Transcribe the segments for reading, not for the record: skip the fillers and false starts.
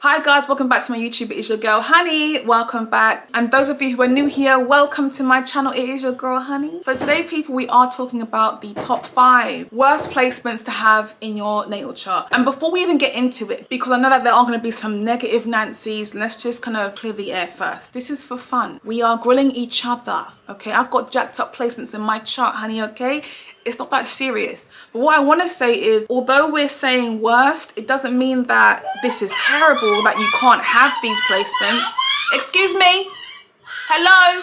Hi guys, welcome back to my YouTube. It is your girl Honey. Welcome back. And those of you who are new here, welcome to my channel. It is your girl Honey. So today, people, we are talking about the top 5 worst placements to have in your natal chart. And before we even get into it, because I know that there are going to be some negative Nancy's, let's just kind of clear the air first. This is for fun. We are grilling each other, okay? I've got jacked up placements in my chart, honey, okay? It's not that serious. But what I want to say is, although we're saying worst, it doesn't mean that this is terrible, that you can't have these placements. Excuse me? Hello?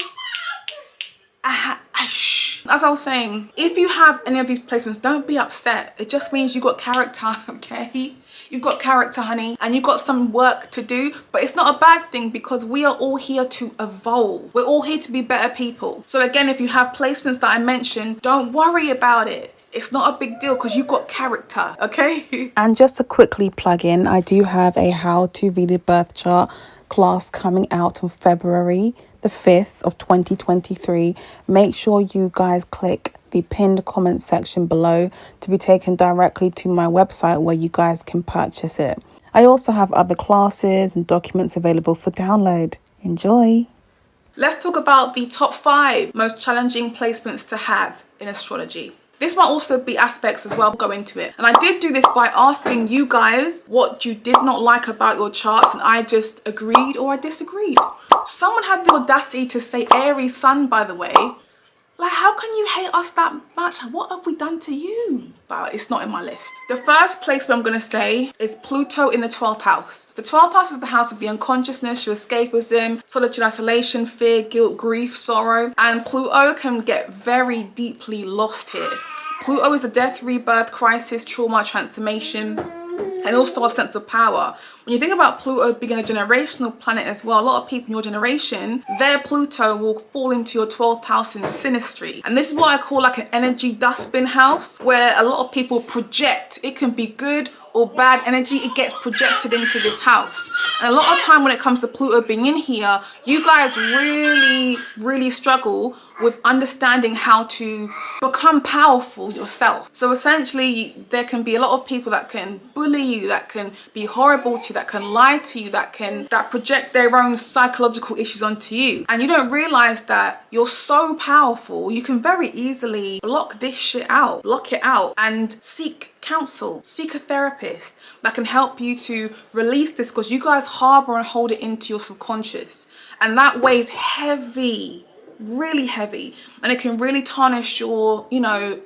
As I was saying, if you have any of these placements, don't be upset. It just means you got character, okay? You've got character, honey, and you've got some work to do, but it's not a bad thing because we are all here to evolve. We're all here to be better people. So again, if you have placements that I mentioned, don't worry about it. It's not a big deal because you've got character, okay? And just to quickly plug in, I do have a how to read a birth chart class coming out on February the 5th of 2023. Make sure you guys click the pinned comment section below to be taken directly to my website where you guys can purchase it. I also have other classes and documents available for download. Enjoy! Let's talk about the top 5 most challenging placements to have in astrology. This might also be aspects as well, go into it. And I did do this by asking you guys what you did not like about your charts, and I just agreed or I disagreed. Someone had the audacity to say Aries sun, by the way. Like, how can you hate us that much? What have we done to you? But it's not in my list. The first placement I'm going to say is Pluto in the 12th house. The 12th house is the house of the unconsciousness, your escapism, solitude, isolation, fear, guilt, grief, sorrow. And Pluto can get very deeply lost here. Pluto is the death, rebirth, crisis, trauma, transformation, and also a sense of power. When you think about Pluto being a generational planet as well, a lot of people in your generation, their Pluto will fall into your 12th house in synastry. And this is what I call like an energy dustbin house, where a lot of people project. It can be good or bad energy, it gets projected into this house. And a lot of time when it comes to Pluto being in here, you guys really struggle with understanding how to become powerful yourself. So essentially, there can be a lot of people that can bully you, that can be horrible to you, that can lie to you, that project their own psychological issues onto you. And you don't realize that you're so powerful, you can very easily block this shit out, block it out, and seek counsel, seek a therapist that can help you to release this, because you guys harbor and hold it into your subconscious, and that weighs heavy, really heavy, and it can really tarnish your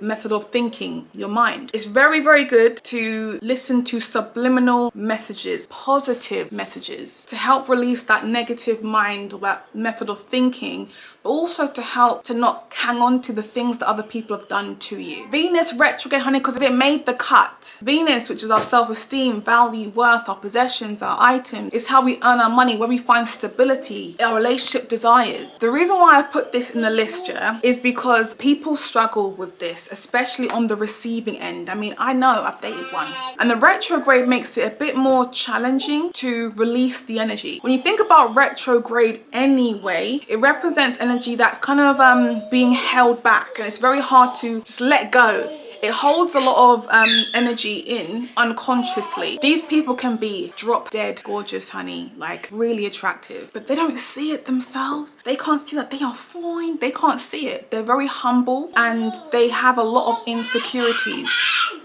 method of thinking, your mind. It's very good to listen to subliminal messages, positive messages, to help release that negative mind or that method of thinking, but also to help to not hang on to the things that other people have done to you. Venus retrograde, honey, because it made the cut. Venus, which is our self-esteem, value, worth, our possessions, our items, is how we earn our money, where we find stability, our relationship desires. The reason why I put this in the list, yeah, is because people struggle with this, especially on the receiving end. I mean, I know, I've dated one. And the retrograde makes it a bit more challenging to release the energy. When you think about retrograde anyway, it represents energy that's kind of being held back, and it's very hard to just let go. It holds a lot of energy in unconsciously. These people can be drop dead gorgeous, honey, like really attractive, but they don't see it themselves. They can't see that they are fine. They can't see it. They're very humble and they have a lot of insecurities.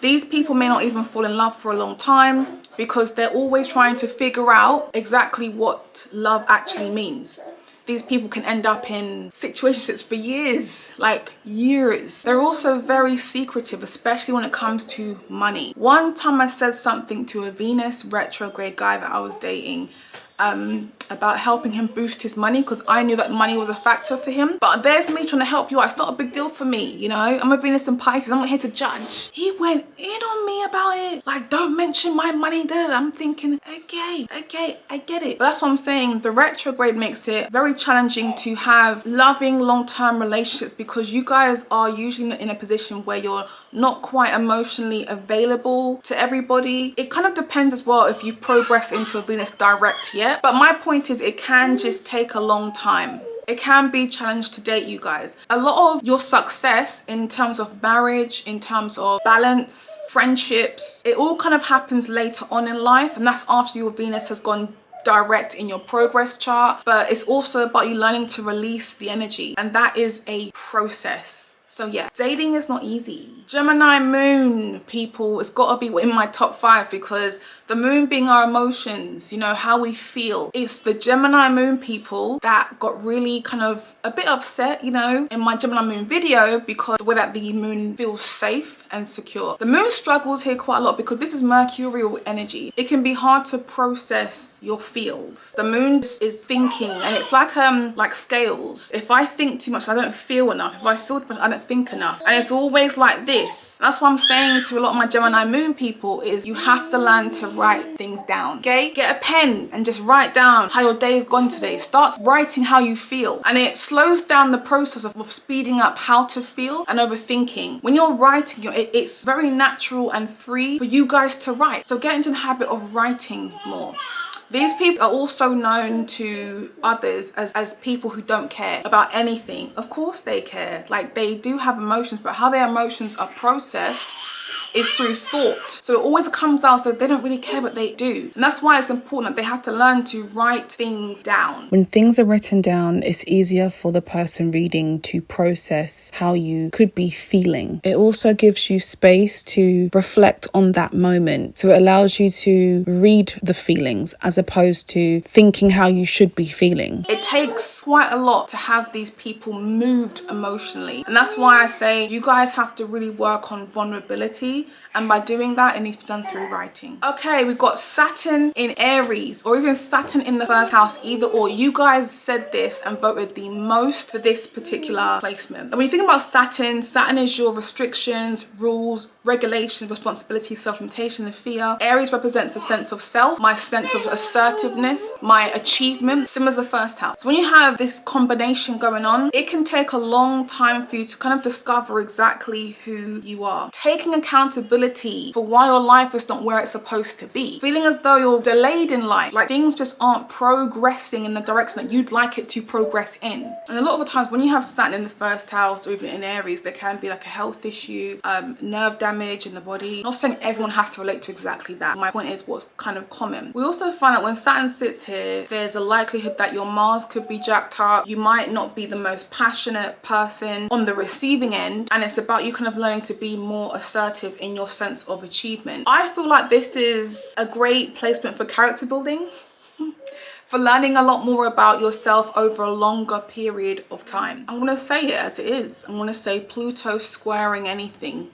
These people may not even fall in love for a long time because they're always trying to figure out exactly what love actually means. These people can end up in situationships for years, like years. They're also very secretive, especially when it comes to money. One time I said something to a Venus retrograde guy that I was dating about helping him boost his money, because I knew that money was a factor for him. But there's me trying to help you out. It's not a big deal for me, you know? I'm a Venus and Pisces. I'm not here to judge. He went in on me about it. Like, don't mention my money. I'm thinking, okay, I get it. But that's what I'm saying. The retrograde makes it very challenging to have loving long-term relationships, because you guys are usually in a position where you're not quite emotionally available to everybody. It kind of depends as well if you've progressed into a Venus direct yet. But my point is, it can just take a long time. It can be challenged to date, you guys. A lot of your success in terms of marriage, in terms of balance, friendships, it all kind of happens later on in life, and that's after your Venus has gone direct in your progress chart. But it's also about you learning to release the energy, and that is a process. So yeah, dating is not easy. Gemini moon people, it's got to be in my top 5 because the moon being our emotions, you know, how we feel. It's the Gemini moon people that got really kind of a bit upset, you know, in my Gemini moon video because the way that the moon feels safe and secure. The moon struggles here quite a lot because this is mercurial energy. It can be hard to process your feels. The moon is thinking, and it's like scales. If I think too much, I don't feel enough. If I feel too much, I don't think enough. And it's always like this. That's what I'm saying to a lot of my Gemini moon people is you have to learn to write things down, okay? Get a pen and just write down how your day has gone today. Start writing how you feel, and it slows down the process of speeding up how to feel and overthinking. When you're writing, it's very natural and free for you guys to write. So get into the habit of writing more. These people are also known to others as people who don't care about anything. Of course they care. Like, they do have emotions, but how their emotions are processed is through thought. So it always comes out so they don't really care, but they do. And that's why it's important that they have to learn to write things down. When things are written down, it's easier for the person reading to process how you could be feeling. It also gives you space to reflect on that moment. So it allows you to read the feelings as opposed to thinking how you should be feeling. It takes quite a lot to have these people moved emotionally. And that's why I say you guys have to really work on vulnerability. And by doing that, it needs to be done through writing. Okay, we've got Saturn in Aries, or even Saturn in the first house, either or. You guys said this and voted the most for this particular placement. And when you think about Saturn, Saturn is your restrictions, rules, regulations, responsibility, self-limitation, and fear. Aries represents the sense of self, my sense of assertiveness, my achievement, similar as the first house. So when you have this combination going on, it can take a long time for you to kind of discover exactly who you are. Taking accountability for why your life is not where it's supposed to be. Feeling as though you're delayed in life, like things just aren't progressing in the direction that you'd like it to progress in. And a lot of the times when you have Saturn in the first house or even in Aries, there can be like a health issue, nerve damage in the body. I'm not saying everyone has to relate to exactly that. My point is what's kind of common. We also find that when Saturn sits here, there's a likelihood that your Mars could be jacked up. You might not be the most passionate person on the receiving end, and it's about you kind of learning to be more assertive in your sense of achievement. I feel like this is a great placement for character building, for learning a lot more about yourself over a longer period of time. I'm gonna say it as it is. I'm gonna say Pluto squaring anything.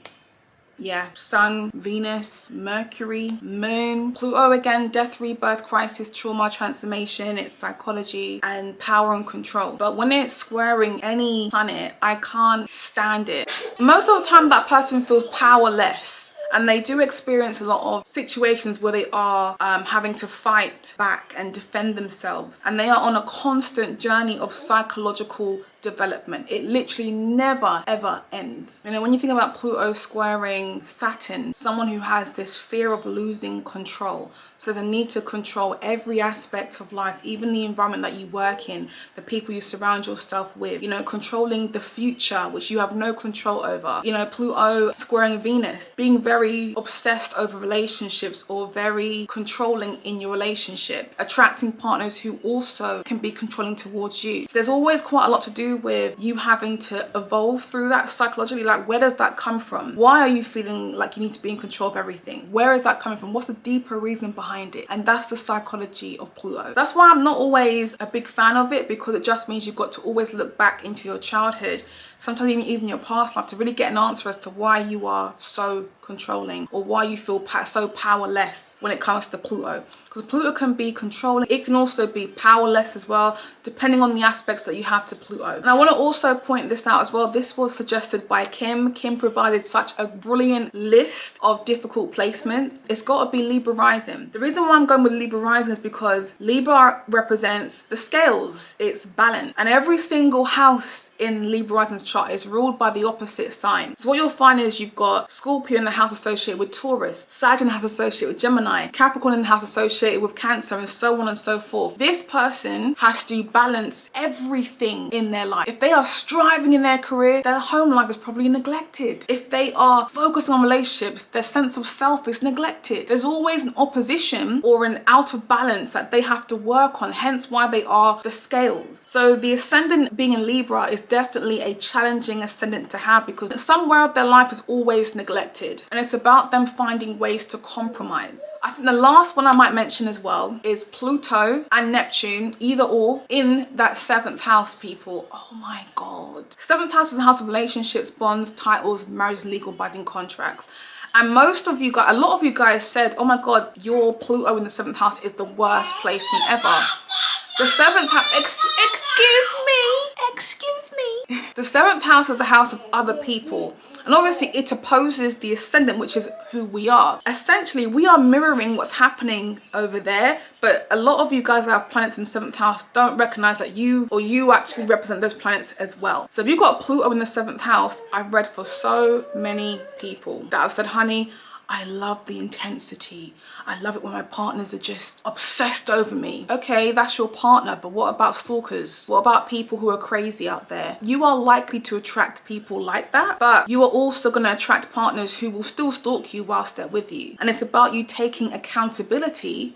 Yeah, Sun, Venus, Mercury, Moon. Pluto again, death, rebirth, crisis, trauma, transformation. It's psychology and power and control. But when it's squaring any planet, I can't stand it. Most of the time that person feels powerless. And they do experience a lot of situations where they are having to fight back and defend themselves. And they are on a constant journey of psychological development. It literally never ever ends. You know, when you think about Pluto squaring Saturn, someone who has this fear of losing control. So there's a need to control every aspect of life, even the environment that you work in, the people you surround yourself with, you know, controlling the future, which you have no control over. You know, Pluto squaring Venus, being very obsessed over relationships or very controlling in your relationships, attracting partners who also can be controlling towards you. So there's always quite a lot to do with you having to evolve through that psychologically. Like, where does that come from? Why are you feeling like you need to be in control of everything? Where is that coming from? What's the deeper reason behind it? And that's the psychology of Pluto. That's why I'm not always a big fan of it, because it just means you've got to always look back into your childhood, sometimes even your past life, to really get an answer as to why you are so controlling or why you feel so powerless when it comes to Pluto. Because Pluto can be controlling, it can also be powerless as well, depending on the aspects that you have to Pluto. And I want to also point this out as well. This was suggested by Kim. Kim provided such a brilliant list of difficult placements. It's got to be Libra Rising. The reason why I'm going with Libra Rising is because Libra represents the scales. It's balance. And every single house in Libra Rising's chart is ruled by the opposite sign. So what you'll find is you've got Scorpio in the house associated with Taurus, Saturn in the house associated with Gemini, Capricorn in the house associated with Cancer, and so on and so forth. This person has to balance everything in their life. If they are striving in their career, their home life is probably neglected. If they are focusing on relationships, their sense of self is neglected. There's always an opposition or an out of balance that they have to work on, hence why they are the scales. So the ascendant being in Libra is definitely a challenging ascendant to have, because somewhere of their life is always neglected, and it's about them finding ways to compromise. I think the last one I might mention as well is Pluto and Neptune, either or, in that 7th house, people. Oh my god. 7th house is the house of relationships, bonds, titles, marriage, legal binding contracts. And most of you guys, a lot of you guys said, oh my god, your Pluto in the 7th house is the worst placement ever. The 7th house, excuse me. The 7th house is the house of other people. And obviously it opposes the ascendant, which is who we are. Essentially, we are mirroring what's happening over there. But a lot of you guys that have planets in the 7th house don't recognize that you actually represent those planets as well. So if you've got Pluto in the 7th house, I've read for so many people that have said, honey, I love the intensity. I love it when my partners are just obsessed over me. Okay, that's your partner, but what about stalkers? What about people who are crazy out there? You are likely to attract people like that, but you are also going to attract partners who will still stalk you whilst they're with you. And it's about you taking accountability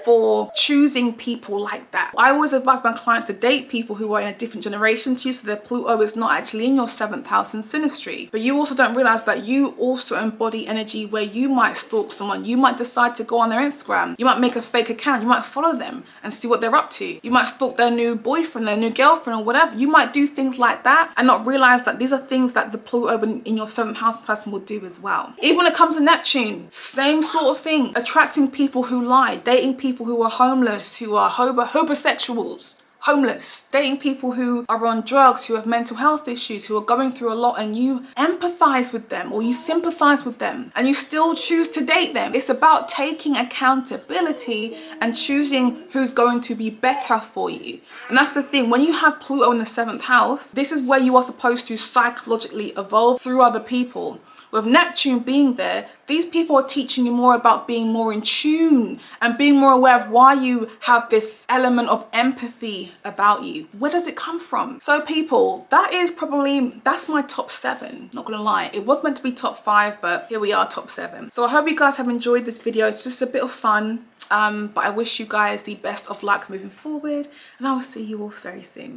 for choosing people like that. I always advise my clients to date people who are in a different generation to you, so their Pluto is not actually in your 7th house in synastry. But you also don't realize that you also embody energy where you might stalk someone. You might decide to go on their Instagram. You might make a fake account. You might follow them and see what they're up to. You might stalk their new boyfriend, their new girlfriend, or whatever. You might do things like that and not realize that these are things that the Pluto in your 7th house person will do as well. Even when it comes to Neptune, same sort of thing. Attracting people who lie, dating people who are homeless, who are homosexuals, homeless, dating people who are on drugs, who have mental health issues, who are going through a lot, and you empathize with them or you sympathize with them and you still choose to date them. It's about taking accountability and choosing who's going to be better for you. And that's the thing, when you have Pluto in the 7th house, this is where you are supposed to psychologically evolve through other people. With Neptune being there, these people are teaching you more about being more in tune and being more aware of why you have this element of empathy about you. Where does it come from? So people, that's my top 7, not gonna lie. It was meant to be top 5, but here we are, top 7. So I hope you guys have enjoyed this video. It's just a bit of fun, but I wish you guys the best of luck moving forward, and I will see you all very soon.